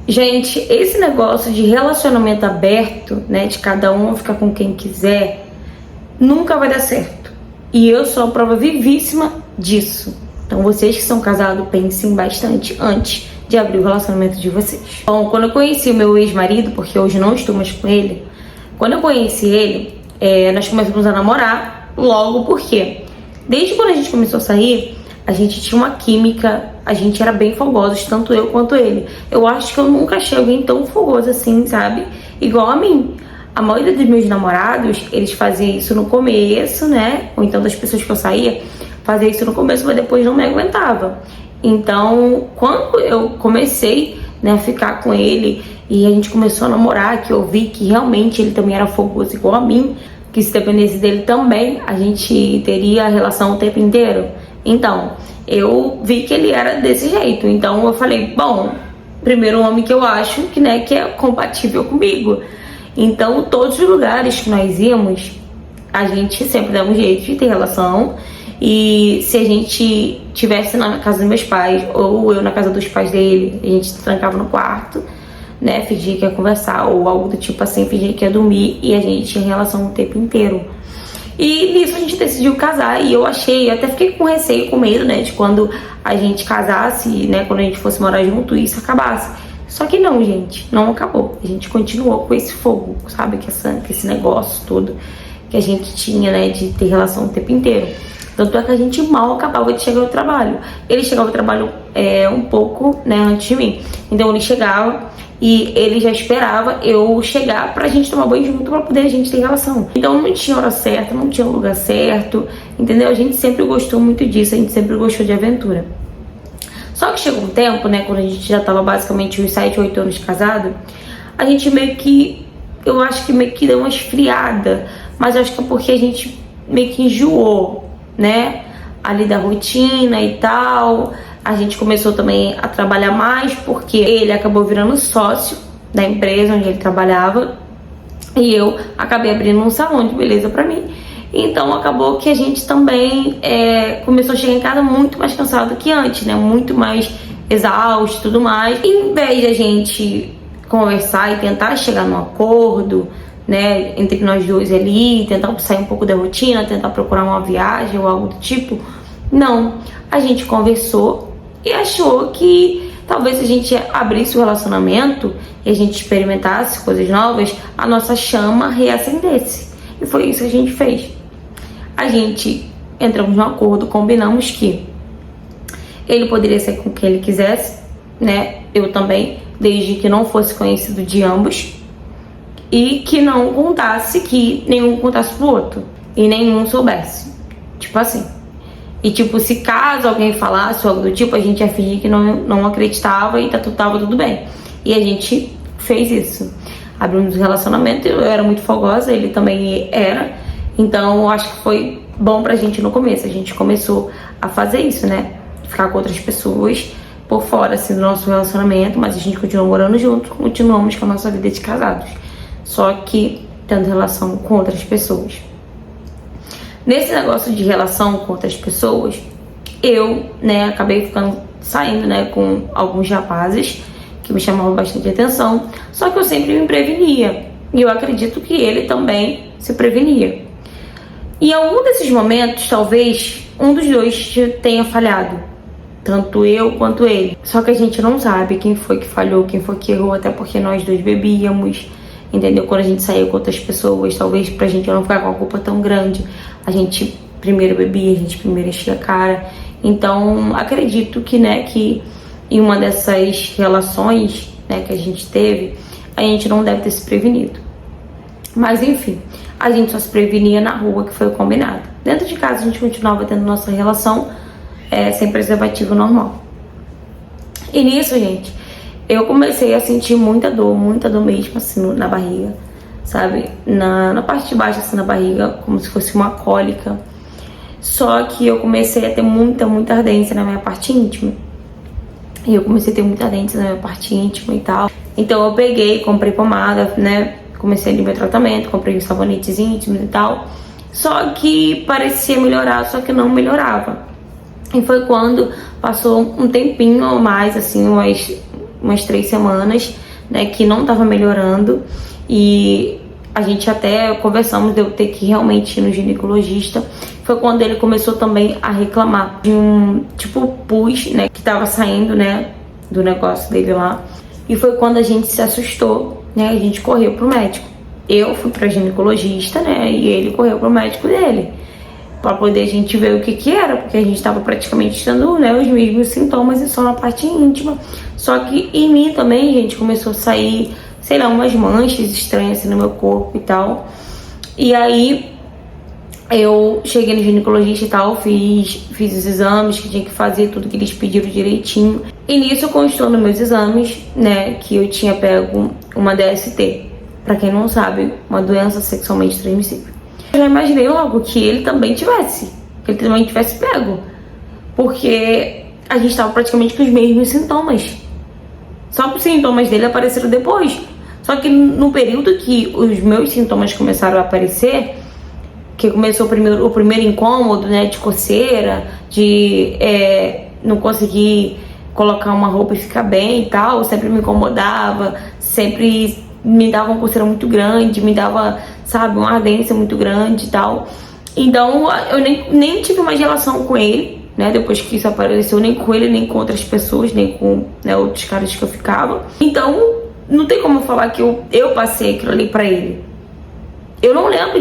Gente, esse negócio de relacionamento aberto, né, de cada um ficar com quem quiser, nunca vai dar certo. E eu sou a prova vivíssima disso. Então vocês que são casados, pensem bastante antes de abrir o relacionamento de vocês. Bom, quando eu conheci o meu ex-marido, porque hoje não estou mais com ele, quando eu conheci ele, nós começamos a namorar logo porque desde quando a gente começou a sair, a gente tinha uma química, a gente era bem fogosos, tanto eu quanto ele. Eu acho que eu nunca achei alguém tão fogoso assim, sabe? Igual a mim. A maioria dos meus namorados, eles faziam isso no começo, né? Ou então das pessoas que eu saía, fazia isso no começo, mas depois não me aguentava. Então, quando eu comecei, né, a ficar com ele e a gente começou a namorar, que eu vi que realmente ele também era fogoso igual a mim, que se dependesse dele também, a gente teria a relação o tempo inteiro. Então, eu vi que ele era desse jeito. Então eu falei, bom, primeiro homem que eu acho que, né, que é compatível comigo. Então, todos os lugares que nós íamos, a gente sempre dava um jeito de ter relação. E se a gente tivesse na casa dos meus pais ou eu na casa dos pais dele, a gente se trancava no quarto, né, fingia que ia conversar ou algo do tipo assim, fingia que ia dormir, e a gente tinha relação o tempo inteiro. E nisso a gente decidiu casar, e eu até fiquei com receio, com medo, né, de quando a gente casasse, né, quando a gente fosse morar junto, isso acabasse. Só que não, gente, não acabou. A gente continuou com esse fogo, sabe, que esse negócio todo que a gente tinha, né, de ter relação o tempo inteiro. Tanto é que a gente mal acabava de chegar ao trabalho. Ele chegava ao trabalho um pouco, né, antes de mim. Então ele chegava e ele já esperava eu chegar pra gente tomar banho junto, pra poder a gente ter relação. Então não tinha hora certa, não tinha lugar certo, entendeu? A gente sempre gostou muito disso, a gente sempre gostou de aventura. Só que chegou um tempo, né, quando a gente já tava basicamente uns 7, 8 anos de casado, a gente meio que, eu acho que meio que deu uma esfriada, mas eu acho que é porque a gente meio que enjoou, né, ali da rotina e tal. A gente começou também a trabalhar mais, porque ele acabou virando sócio da empresa onde ele trabalhava e eu acabei abrindo um salão de beleza pra mim. Então acabou que a gente também começou a chegar em casa muito mais cansado que antes, né, muito mais exausto e tudo mais. E em vez de a gente conversar e tentar chegar num acordo, né, entre nós dois ali, tentar sair um pouco da rotina, tentar procurar uma viagem ou algo do tipo, não, a gente conversou e achou que talvez se a gente abrisse o relacionamento e a gente experimentasse coisas novas, a nossa chama reacendesse. E foi isso que a gente fez. A gente entramos num acordo, combinamos que ele poderia sair com quem ele quisesse, né, eu também, desde que não fosse conhecido de ambos, e que não contasse, que nenhum contasse pro outro e nenhum soubesse, tipo assim. E tipo, se caso alguém falasse algo do tipo, a gente ia fingir que não acreditava e tava tudo bem. E a gente fez isso. Abrimos um relacionamento, eu era muito fogosa, ele também era. Então eu acho que foi bom pra gente no começo. A gente começou a fazer isso, né, ficar com outras pessoas por fora assim do nosso relacionamento, mas a gente continuou morando junto, continuamos com a nossa vida de casados, só que tendo relação com outras pessoas. Nesse negócio de relação com outras pessoas, eu, né, acabei saindo, né, com alguns rapazes que me chamavam bastante atenção, só que eu sempre me prevenia, e eu acredito que ele também se prevenia. E em algum desses momentos, talvez um dos dois tenha falhado, tanto eu quanto ele. Só que a gente não sabe quem foi que falhou, quem foi que errou, até porque nós dois bebíamos, entendeu? Quando a gente saiu com outras pessoas, talvez pra gente não ficar com a culpa tão grande, a gente primeiro bebia, a gente primeiro enchia a cara. Então, acredito que, né, que em uma dessas relações, né, que a gente teve, a gente não deve ter se prevenido. Mas, enfim, a gente só se prevenia na rua, que foi o combinado. Dentro de casa, a gente continuava tendo nossa relação sem preservativo normal. E nisso, gente, eu comecei a sentir muita dor mesmo, assim, na barriga, sabe? Na parte de baixo, assim, na barriga, como se fosse uma cólica. Só que eu comecei a ter muita ardência na minha parte íntima. E eu comecei a ter muita ardência na minha parte íntima e tal. Então eu peguei, comprei pomada, né? Comecei ali meu tratamento, comprei os sabonetes íntimos e tal. Só que parecia melhorar, só que não melhorava. E foi quando passou um tempinho ou mais, assim, umas 3 semanas, né, que não tava melhorando. E a gente até conversamos de eu ter que realmente ir no ginecologista. Foi quando ele começou também a reclamar de um tipo pus, né, que tava saindo, né, do negócio dele lá. E foi quando a gente se assustou, né, a gente correu pro médico. Eu fui pra ginecologista, né, e ele correu pro médico dele, pra poder a gente ver o que era, porque a gente tava praticamente tendo, né, os mesmos sintomas e só na parte íntima. Só que em mim também, gente, começou a sair, sei lá, umas manchas estranhas assim no meu corpo e tal. E aí eu cheguei no ginecologista e tal, fiz os exames que tinha que fazer, tudo que eles pediram direitinho. E nisso constou nos meus exames, né, que eu tinha pego uma DST. Pra quem não sabe, uma doença sexualmente transmissível. Eu já imaginei logo que ele também tivesse pego. Porque a gente tava praticamente com os mesmos sintomas. Só que os sintomas dele apareceram depois. Só que no período que os meus sintomas começaram a aparecer, que começou o primeiro incômodo, né, de coceira, de não conseguir colocar uma roupa e ficar bem e tal, sempre me incomodava, sempre me dava uma coceira muito grande, me dava, sabe, uma ardência muito grande e tal. Então eu nem tive mais relação com ele, né, depois que isso apareceu, nem com ele, nem com outras pessoas, nem com, né, outros caras que eu ficava. Então não tem como eu falar que eu passei aquilo ali pra ele. Eu não lembro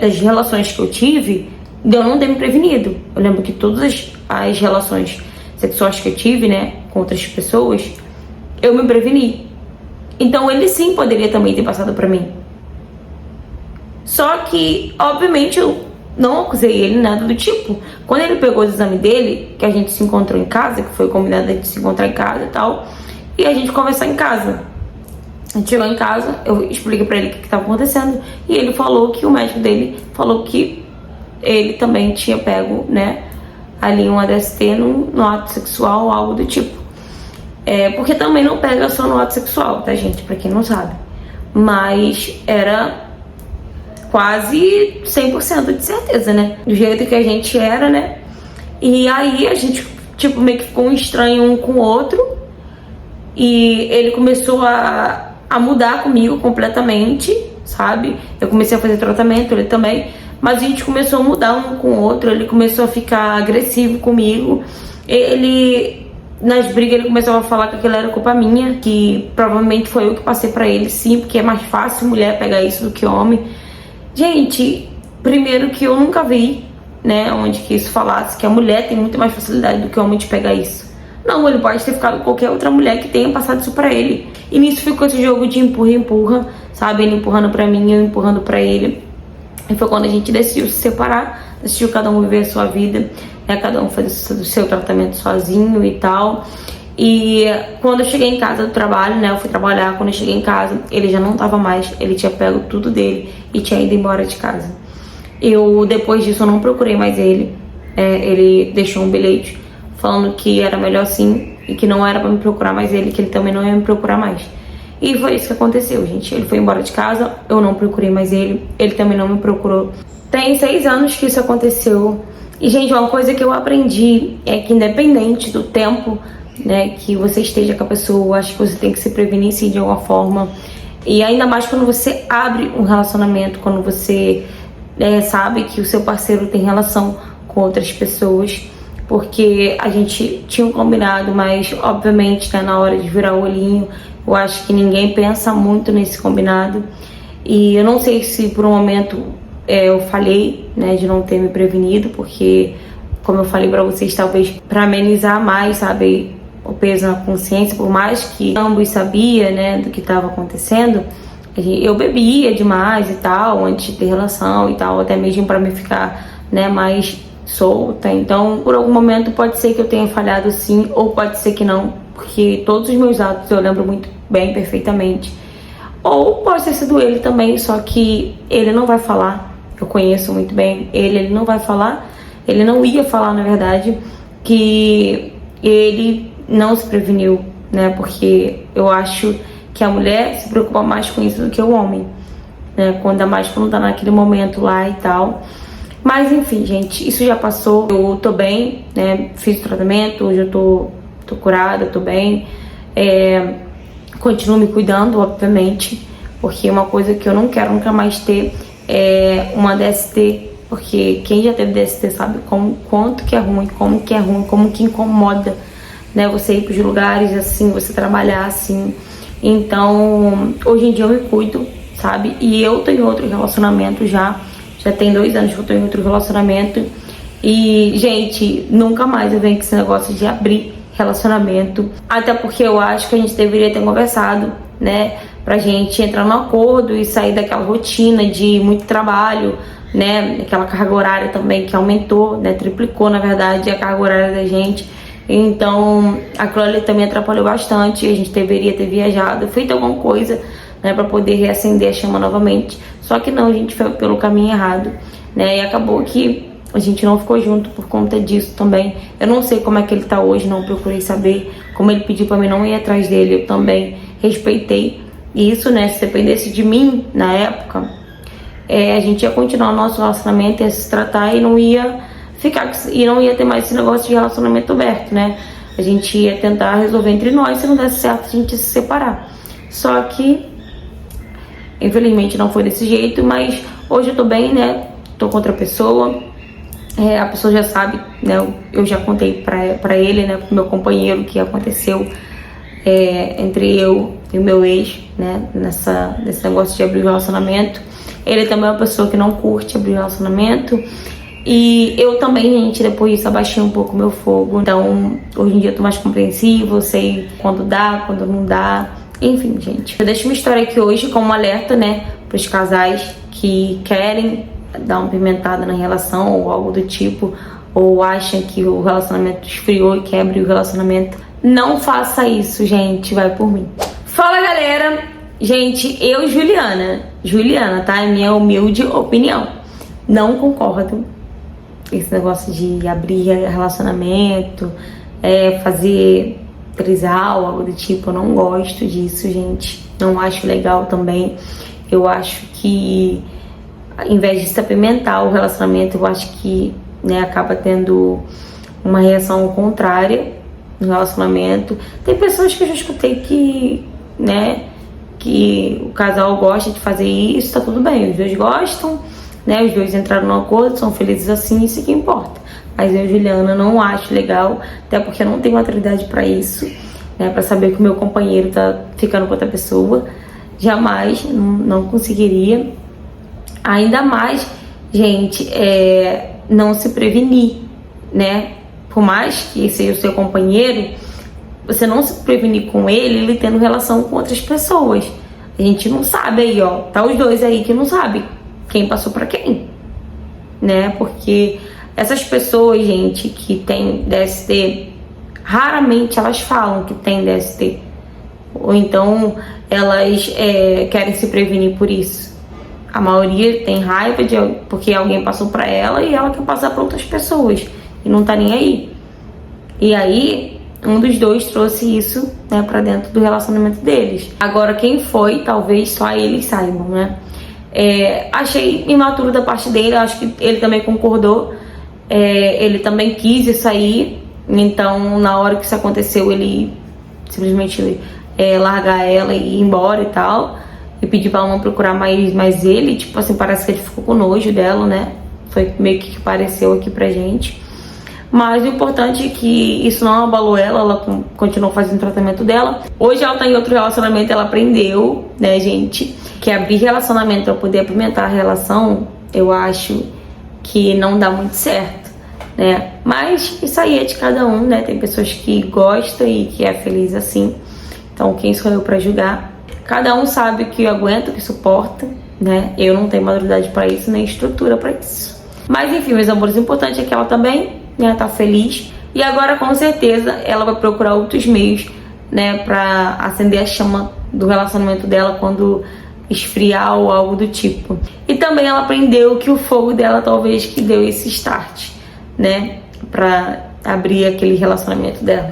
das relações que eu tive de eu não ter me prevenido. Eu lembro que todas as relações sexuais que eu tive, né, com outras pessoas, eu me preveni. Então ele sim poderia também ter passado pra mim. Só que, obviamente, eu não acusei ele, nada do tipo. Quando ele pegou o exame dele, que a gente se encontrou em casa, que foi combinado a gente se encontrar em casa e tal, e a gente conversar em casa. A gente chegou em casa, eu expliquei pra ele o que estava acontecendo, e ele falou que o médico dele falou que ele também tinha pego, né, ali um ADST no ato sexual ou algo do tipo. Porque também não pega só no ato sexual, tá, gente? Pra quem não sabe. Mas era quase 100% de certeza, né? Do jeito que a gente era, né? E aí a gente, tipo, meio que ficou um estranho um com o outro. E ele começou a mudar comigo completamente, sabe? Eu comecei a fazer tratamento, ele também. Mas a gente começou a mudar um com o outro. Ele começou a ficar agressivo comigo. Nas brigas, ele começou a falar que aquilo era culpa minha, que provavelmente foi eu que passei pra ele, sim, porque é mais fácil mulher pegar isso do que homem. Gente, primeiro que eu nunca vi, né, onde que isso falasse que a mulher tem muito mais facilidade do que o homem de pegar isso. Não, ele pode ter ficado com qualquer outra mulher que tenha passado isso pra ele. E nisso ficou esse jogo de empurra e empurra, sabe? Ele empurrando pra mim, eu empurrando pra ele. E foi quando a gente decidiu se separar, decidiu cada um viver a sua vida, né? Cada um fazer o seu tratamento sozinho e tal. E quando eu cheguei em casa do trabalho, né, eu fui trabalhar, quando eu cheguei em casa, ele já não tava mais, ele tinha pego tudo dele e tinha ido embora de casa. Depois disso, eu não procurei mais ele. Ele deixou um bilhete falando que era melhor assim e que não era pra me procurar mais ele, que ele também não ia me procurar mais. E foi isso que aconteceu, gente. Ele foi embora de casa, eu não procurei mais ele também não me procurou. Tem 6 anos que isso aconteceu. E, gente, uma coisa que eu aprendi é que independente do tempo, né, que você esteja com a pessoa, acho que você tem que se prevenir sim de alguma forma. E ainda mais quando você abre um relacionamento, quando você sabe que o seu parceiro tem relação com outras pessoas. Porque a gente tinha um combinado, mas obviamente, né, na hora de virar o olhinho, eu acho que ninguém pensa muito nesse combinado. E eu não sei se por um momento eu falhei, né, de não ter me prevenido, porque, como eu falei pra vocês, talvez pra amenizar mais, sabe, o peso na consciência, por mais que ambos sabia, né, do que estava acontecendo, eu bebia demais e tal, antes de ter relação e tal, até mesmo pra me ficar, né, mais solta. Então, por algum momento pode ser que eu tenha falhado sim, ou pode ser que não, porque todos os meus atos eu lembro muito bem, perfeitamente. Ou pode ter sido ele também, só que ele não vai falar. Eu conheço muito bem ele não vai falar, ele não ia falar, na verdade, que ele não se preveniu, né? Porque eu acho que a mulher se preocupa mais com isso do que o homem, né? Ainda mais quando tá naquele momento lá e tal. Mas enfim, gente, isso já passou. Eu tô bem, né? Fiz o tratamento, hoje eu tô curada, tô bem. Continuo me cuidando, obviamente, porque uma coisa que eu não quero nunca mais ter é uma DST, porque quem já teve DST sabe quanto que é ruim, como que incomoda, né? Você ir pros lugares assim, você trabalhar assim. Então, hoje em dia eu me cuido, sabe? E eu tenho outro relacionamento já tem 2 anos que eu tô em outro relacionamento. E, gente, nunca mais eu venho com esse negócio de abrir relacionamento. Até porque eu acho que a gente deveria ter conversado, né? Pra gente entrar no acordo e sair daquela rotina de muito trabalho, né? Aquela carga horária também que aumentou, né? Triplicou, na verdade, a carga horária da gente. Então, aquilo ali também atrapalhou bastante. A gente deveria ter viajado, feito alguma coisa, né? Pra poder reacender a chama novamente. Só que não, a gente foi pelo caminho errado, né? E acabou que a gente não ficou junto por conta disso também. Eu não sei como é que ele tá hoje, não procurei saber. Como ele pediu pra mim não ir atrás dele, eu também respeitei isso, né? Se dependesse de mim na época, a gente ia continuar o nosso relacionamento, ia se tratar e não ia ficar, e não ia ter mais esse negócio de relacionamento aberto, né? A gente ia tentar resolver entre nós, se não desse certo a gente ia se separar. Só que infelizmente não foi desse jeito, mas hoje eu tô bem, né? Tô com outra pessoa. A pessoa já sabe, né? Eu já contei pra ele, né? Pro meu companheiro, o que aconteceu entre eu e o meu ex, né? Nesse negócio de abrir o relacionamento. Ele também é uma pessoa que não curte abrir o relacionamento. E eu também, gente, depois disso abaixei um pouco o meu fogo. Então, hoje em dia eu tô mais compreensiva, eu sei quando dá, quando não dá. Enfim, gente. Eu deixo uma história aqui hoje como alerta, né? Pros casais que querem dar uma pimentada na relação ou algo do tipo, ou acham que o relacionamento esfriou e quer abrir o relacionamento. Não faça isso, gente, vai por mim. Fala, galera! Gente, eu e Juliana, tá? É minha humilde opinião. Não concordo com esse negócio de abrir relacionamento, fazer trisal, algo do tipo. Eu não gosto disso, gente. Não acho legal também. Eu acho que ao invés de se apimentar o relacionamento, eu acho que, né, acaba tendo uma reação contrária no relacionamento. Tem pessoas que eu já escutei que, né, que o casal gosta de fazer isso, tá tudo bem, os dois gostam, né, os dois entraram no acordo, são felizes assim, isso que importa. Mas eu, Juliana, não acho legal, até porque eu não tenho maturidade pra isso, né, pra saber que o meu companheiro tá ficando com outra pessoa. Jamais, não conseguiria. Ainda mais, gente, não se prevenir, né? Por mais que seja o seu companheiro, você não se prevenir com ele tendo relação com outras pessoas. A gente não sabe aí, ó. Tá os dois aí que não sabe quem passou pra quem, né? Porque essas pessoas, gente, que tem DST, raramente elas falam que tem DST. Ou então elas querem se prevenir por isso. A maioria tem raiva porque alguém passou pra ela e ela quer passar pra outras pessoas e não tá nem aí. E aí, um dos dois trouxe isso, né, pra dentro do relacionamento deles. Agora, quem foi, talvez só eles saibam, né? Achei imaturo da parte dele, acho que ele também concordou. Ele também quis isso aí. Então, na hora que isso aconteceu, ele simplesmente largar ela e ir embora e tal. E pedir pra ela não procurar mais ele. Tipo assim, parece que ele ficou com nojo dela, né? Foi meio que pareceu aqui pra gente. Mas o importante é que isso não abalou ela continuou fazendo o tratamento dela. Hoje ela tá em outro relacionamento, ela aprendeu, né, gente? Que abrir relacionamento pra poder apimentar a relação, eu acho que não dá muito certo, né? Mas isso aí é de cada um, né? Tem pessoas que gostam e que é feliz assim. Então quem sou eu pra julgar? Cada um sabe o que aguenta, o que suporta, né? Eu não tenho maturidade pra isso, nem estrutura pra isso. Mas enfim, meus amores, o importante é que ela também, né, tá feliz. E agora, com certeza, ela vai procurar outros meios, né, pra acender a chama do relacionamento dela quando esfriar ou algo do tipo. E também ela aprendeu que o fogo dela talvez que deu esse start, né, pra abrir aquele relacionamento dela.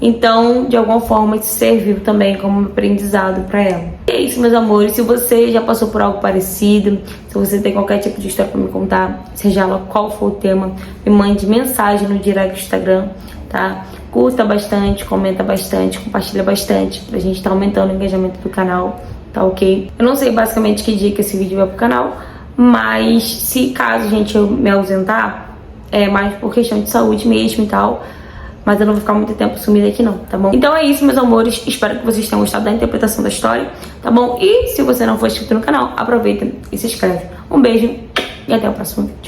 Então, de alguma forma, isso serviu também como aprendizado pra ela. E é isso, meus amores. Se você já passou por algo parecido, se você tem qualquer tipo de história pra me contar, seja lá qual for o tema, me mande mensagem no direct do Instagram, tá? curta bastante, comenta bastante, compartilha bastante, pra gente estar aumentando o engajamento do canal, tá ok? Eu não sei basicamente que dia que esse vídeo vai pro canal, mas se caso a gente me ausentar, é mais por questão de saúde mesmo e tal, mas eu não vou ficar muito tempo sumida aqui não, tá bom? Então é isso, meus amores, espero que vocês tenham gostado da interpretação da história, tá bom? E se você não for inscrito no canal, aproveita e se inscreve. Um beijo e até o próximo vídeo.